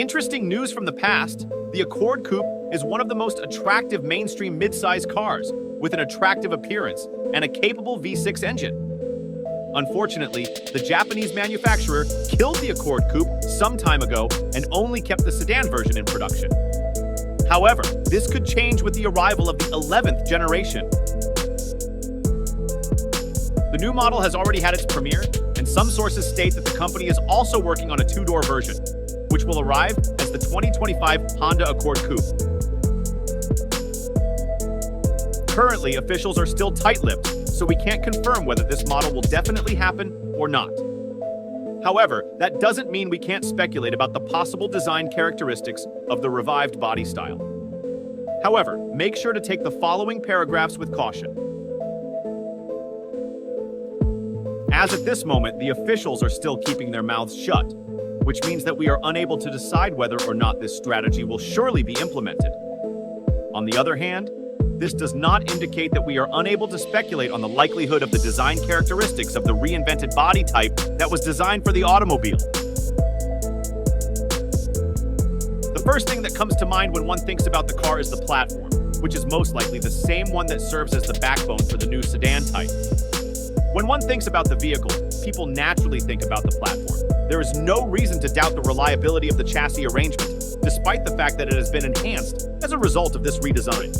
Interesting news from the past, the Accord Coupe is one of the most attractive mainstream midsize cars with an attractive appearance and a capable V6 engine. Unfortunately, the Japanese manufacturer killed the Accord Coupe some time ago and only kept the sedan version in production. However, this could change with the arrival of the 11th generation. The new model has already had its premiere, and some sources state that the company is also working on a two-door version, which will arrive as the 2025 Honda Accord Coupe. Currently, officials are still tight-lipped, so we can't confirm whether this model will definitely happen or not. However, that doesn't mean we can't speculate about the possible design characteristics of the revived body style. However, make sure to take the following paragraphs with caution. As at this moment, the officials are still keeping their mouths shut, which means that we are unable to decide whether or not this strategy will surely be implemented. On the other hand, this does not indicate that we are unable to speculate on the likelihood of the design characteristics of the reinvented body type that was designed for the automobile. The first thing that comes to mind when one thinks about the car is the platform, which is most likely the same one that serves as the backbone for the new sedan type. When one thinks about the vehicle, people naturally think about the platform. There is no reason to doubt the reliability of the chassis arrangement, despite the fact that it has been enhanced as a result of this redesign.